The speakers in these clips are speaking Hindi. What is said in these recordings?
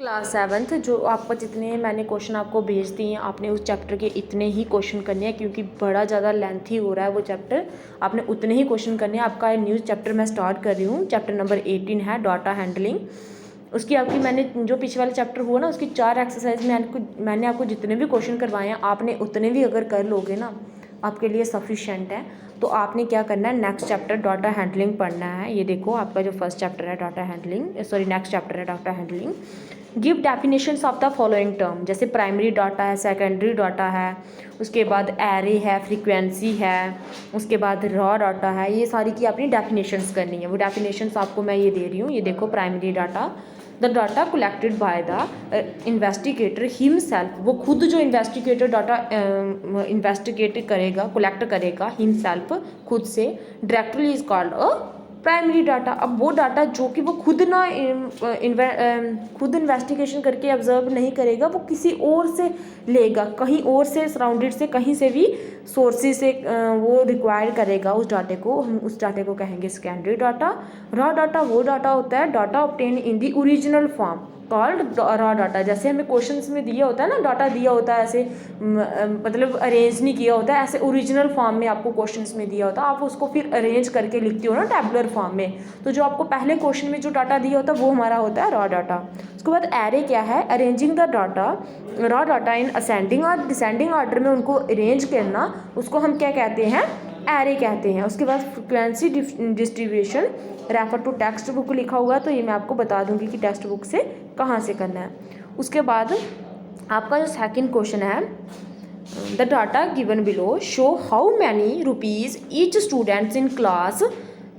क्लास 7th जो आपको जितने मैंने क्वेश्चन आपको भेज दिए हैं आपने उस चैप्टर के इतने ही क्वेश्चन करने हैं, क्योंकि बड़ा ज़्यादा लेंथी हो रहा है वो चैप्टर। आपने उतने ही क्वेश्चन करने हैं। आपका न्यू चैप्टर मैं स्टार्ट कर रही हूँ। चैप्टर नंबर 18 है डाटा हैंडलिंग। उसकी आपकी मैंने जो पिछले वाला चैप्टर हुआ ना उसकी 4 एक्सरसाइज मैंने आपको जितने भी क्वेश्चन करवाए हैं आपने उतने भी अगर कर लोगे ना आपके लिए सफिशेंट है। तो आपने क्या करना है, नेक्स्ट चैप्टर डाटा हैंडलिंग पढ़ना है। ये देखो आपका जो फर्स्ट चैप्टर है डाटा हैंडलिंग, नेक्स्ट चैप्टर है data handling. Give definitions of the following term, जैसे प्राइमरी डाटा है, सेकेंडरी डाटा है, उसके बाद एरे है, फ्रीक्वेंसी है, उसके बाद रॉ डाटा है। ये सारी की अपनी डेफिनेशंस करनी है। वो डेफिनेशंस आपको मैं ये दे रही हूँ। ये देखो primary data, the data collected by the investigator himself, वो खुद जो इन्वेस्टिगेटर डाटा इन्वेस्टिगेट करेगा, कलेक्ट करेगा हिमसेल्फ खुद से, directly is called a primary data. अब वो डाटा जो कि वो खुद ना खुद इन्वेस्टिगेशन करके ऑब्जर्व नहीं करेगा, वो किसी और से लेगा, कहीं और से सराउंडेड से कहीं से भी सोर्सेज से वो रिक्वायर करेगा उस डाटे को। हम उस डाटे को कहेंगे सेकेंडरी डाटा। रॉ डाटा वो डाटा होता है data obtain in the original form called raw data. जैसे हमें क्वेश्चंस में दिया होता है ना, डाटा दिया होता है ऐसे मतलब अरेंज नहीं किया होता है, ऐसे ओरिजिनल फॉर्म में आपको क्वेश्चंस में दिया होता है, आप उसको फिर अरेंज करके लिखते हो ना टैबुलर फॉर्म में। तो जो आपको पहले क्वेश्चन में जो डाटा दिया होता है वो हमारा होता है रॉ डाटा। उसके बाद एरे क्या है, arranging the data raw data in ascending और डिसेंडिंग ऑर्डर में उनको अरेंज करना, उसको हम क्या कहते हैं, एरे कहते हैं। उसके बाद frequency distribution refer to textbook लिखा हुआ है, तो ये मैं आपको बता दूंगी कि टेक्स्ट बुक से कहाँ से करना है। उसके बाद आपका जो सेकंड क्वेश्चन है, the data given below show how many rupees each students in class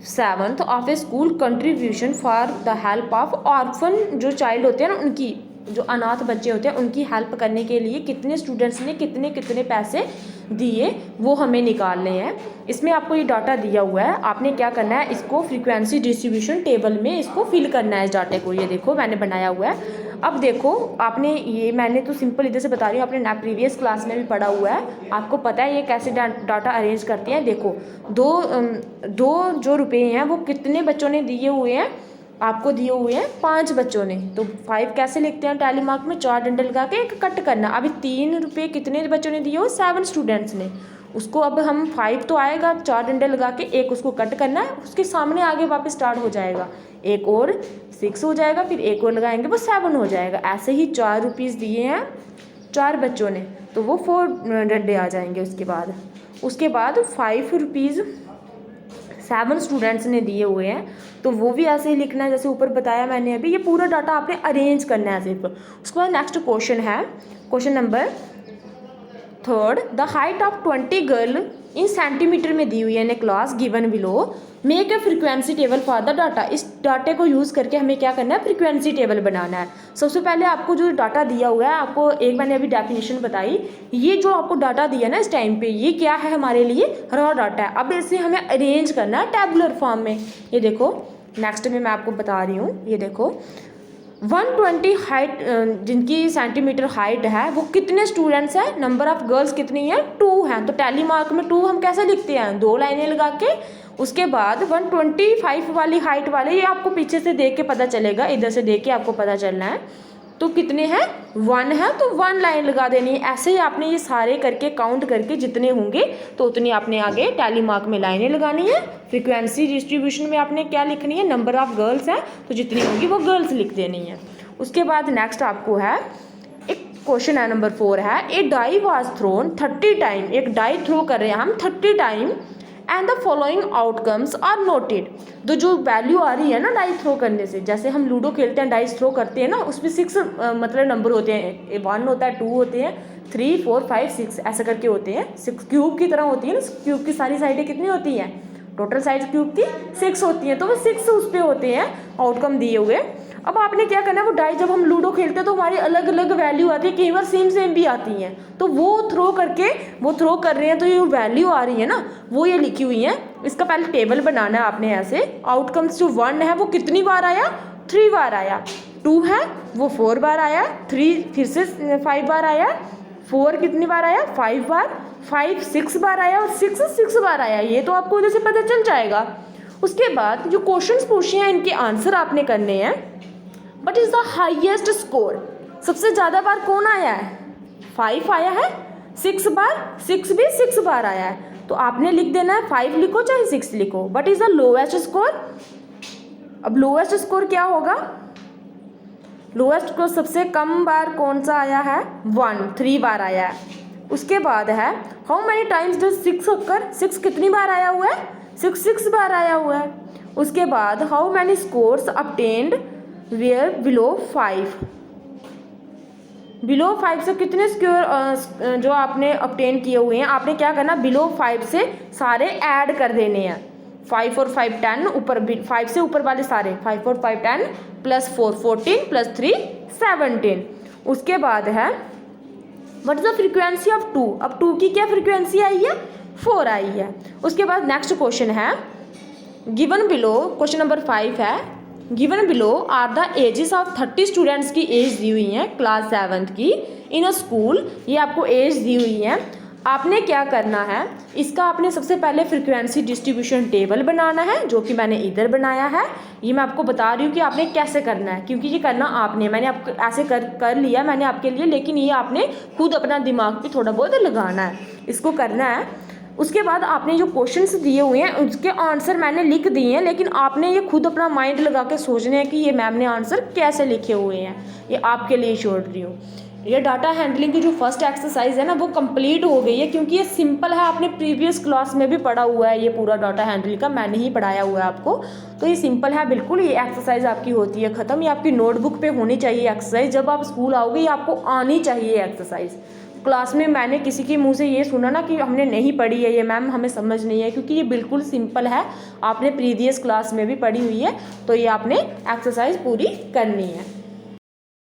7th of A school contribution for the help of orphan, जो चाइल्ड होते हैं ना उनकी, जो अनाथ बच्चे होते हैं उनकी हेल्प करने के लिए कितने स्टूडेंट्स ने कितने कितने पैसे दिए वो हमें निकालने हैं। इसमें आपको ये डाटा दिया हुआ है, आपने क्या करना है, इसको फ्रीक्वेंसी डिस्ट्रीब्यूशन टेबल में इसको फिल करना है इस डाटे को। ये देखो मैंने बनाया हुआ है। अब देखो आपने ये, मैंने तो सिंपल इधर से बता रही हूँ, आपने प्रीवियस क्लास में भी पढ़ा हुआ है, आपको पता है ये कैसे डाटा अरेंज करते हैं। देखो दो जो रुपये हैं वो कितने बच्चों ने दिए हुए हैं, आपको दिए हुए हैं 5 बच्चों ने। तो 5 कैसे लिखते हैं टैली मार्क में, 4 डंडे लगा के एक कट करना। अभी 3 रुपये कितने बच्चों ने दिए हो, 7 स्टूडेंट्स ने। उसको अब हम 5 तो आएगा, 4 डंडे लगा के एक उसको कट करना है, उसके सामने आगे वापस स्टार्ट हो जाएगा, एक और 6 हो जाएगा, फिर एक और लगाएंगे वो 7 हो जाएगा। ऐसे ही 4 रुपीज़ दिए हैं 4 बच्चों ने, तो वो 4 डंडे आ जाएंगे। उसके बाद 5 रुपीज़ 7 स्टूडेंट्स ने दिए हुए हैं, तो वो भी ऐसे ही लिखना है जैसे ऊपर बताया मैंने अभी। ये पूरा डाटा आपने अरेंज करना है सिर्फ। उसके बाद नेक्स्ट क्वेश्चन है, question number 3, the height of 20 girl in centimetre में दी हुई है in a class given below, make a frequency table for the data. इस डाटे को यूज़ करके हमें क्या करना है, फ्रीक्वेंसी टेबल बनाना है। सबसे पहले आपको जो डाटा दिया हुआ है, आपको एक मैंने अभी डेफिनेशन बताई, ये जो आपको डाटा दिया ना इस टाइम पे, ये क्या है हमारे लिए, रॉ डाटा है। अब इसे हमें अरेंज करना है टैबुलर फॉर्म में। ये देखो नेक्स्ट में मैं आपको बता रही हूँ। ये देखो 120 हाइट जिनकी सेंटीमीटर हाइट है वो कितने स्टूडेंट्स हैं, नंबर ऑफ गर्ल्स कितनी है, 2 हैं। तो टैली मार्क में 2 हम कैसे लिखते हैं, 2 लाइनें लगा के। उसके बाद 125 वाली हाइट वाले, ये आपको पीछे से देख के पता चलेगा, इधर से देख के आपको पता चलना है। तो कितने हैं, 1 है, तो 1 लाइन लगा देनी है। ऐसे ही आपने ये सारे करके काउंट करके जितने होंगे तो उतनी आपने आगे टैली मार्क में लाइनें लगानी है। फ्रीक्वेंसी डिस्ट्रीब्यूशन में आपने क्या लिखनी है, नंबर ऑफ गर्ल्स है तो जितनी होंगी वो गर्ल्स लिख देनी है। उसके बाद नेक्स्ट आपको है एक क्वेश्चन है नंबर 4 है, a die was thrown 30 time, एक डाई थ्रो कर रहे हैं हम 30 time and the following outcomes are noted. तो जो वैल्यू आ रही है ना डाई थ्रो करने से, जैसे हम लूडो खेलते हैं डाइस थ्रो करते हैं ना, उसमें 6 मतलब नंबर होते हैं, 1 होता है, 2 होते हैं, 3 4 5 6 ऐसा करके होते हैं। 6 क्यूब की तरह होती है ना, क्यूब की सारी साइडें कितनी होती हैं, टोटल साइड क्यूब की 6 होती हैं, तो वो 6 उस पर होते हैं आउटकम दिए हुए। अब आपने क्या करना है, वो डाई जब हम लूडो खेलते हैं तो हमारी अलग अलग वैल्यू आती है, कई बार सेम भी आती हैं, तो वो थ्रो कर रहे हैं, तो ये वैल्यू आ रही है ना वो ये लिखी हुई है। इसका पहले टेबल बनाना है आपने ऐसे। आउटकम्स जो 1 है वो कितनी बार आया, 3 बार आया, 2 है वो 4 बार आया, 3 फिर से 5 बार आया, 4 कितनी बार आया, 5 बार, 5 6 बार आया और 6 बार आया। ये तो आपको इधर से पता चल जाएगा। उसके बाद जो क्वेश्चंस पूछे हैं इनके आंसर आपने करने हैं। But is the highest score, सबसे ज़्यादा बार कौन आया है, 5 आया है, 6 बार, 6 भी 6 बार आया है, तो आपने लिख देना है 5 लिखो चाहे 6 लिखो, but is the lowest score. अब लोएस्ट स्कोर क्या होगा, लोएस्ट स्कोर सबसे कम बार कौन सा आया है, 1, 3 बार आया है। उसके बाद है how many times does 6 occur, 6 कितनी बार आया हुआ है, 6 बार आया हुआ है। उसके बाद how many scores obtained were below 5, below 5 से कितने स्कोर जो आपने obtain किए हुए हैं, आपने क्या करना, बिलो 5 से सारे ऐड कर देने हैं, 5 और 5 10, ऊपर 5 से ऊपर वाले सारे, 5 और 5 10 प्लस 4 14 प्लस 3 17। उसके बाद है what is the frequency of 2, अब 2 की क्या फ्रीक्वेंसी आई है, 4 आई है। उसके बाद नेक्स्ट क्वेश्चन है गिवन बिलो, क्वेश्चन नंबर 5 है given below are the ages of 30 students की एज दी हुई है क्लास 7th की इन अ स्कूल, ये आपको एज दी हुई है। आपने क्या करना है, इसका आपने सबसे पहले फ्रीक्वेंसी डिस्ट्रीब्यूशन टेबल बनाना है, जो कि मैंने इधर बनाया है। ये मैं आपको बता रही हूँ कि आपने कैसे करना है, क्योंकि ये करना आपने, मैंने आपको ऐसे कर लिया मैंने आपके लिए, लेकिन ये आपने खुद अपना दिमाग भी थोड़ा बहुत लगाना है, इसको करना है। उसके बाद आपने जो क्वेश्चंस दिए हुए हैं उसके आंसर मैंने लिख दिए हैं, लेकिन आपने ये खुद अपना माइंड लगा के सोचना है कि ये मैम ने आंसर कैसे लिखे हुए हैं, ये आपके लिए छोड़ रही हूँ। ये डाटा हैंडलिंग की जो फर्स्ट एक्सरसाइज है ना वो कंप्लीट हो गई है, क्योंकि ये सिंपल है, आपने प्रीवियस क्लास में भी पढ़ा हुआ है, ये पूरा डाटा हैंडलिंग का मैंने ही पढ़ाया हुआ है आपको, तो ये सिंपल है बिल्कुल। ये एक्सरसाइज आपकी होती है ख़त्म, ये आपकी नोटबुक पे होनी चाहिए एक्सरसाइज, जब आप स्कूल आओगे ये आपको आनी चाहिए एक्सरसाइज। क्लास में मैंने किसी के मुंह से ये सुना ना कि हमने नहीं पढ़ी है ये मैम, हमें समझ नहीं है, क्योंकि ये बिल्कुल सिंपल है, आपने प्रीवियस क्लास में भी पढ़ी हुई है, तो ये आपने एक्सरसाइज पूरी करनी है।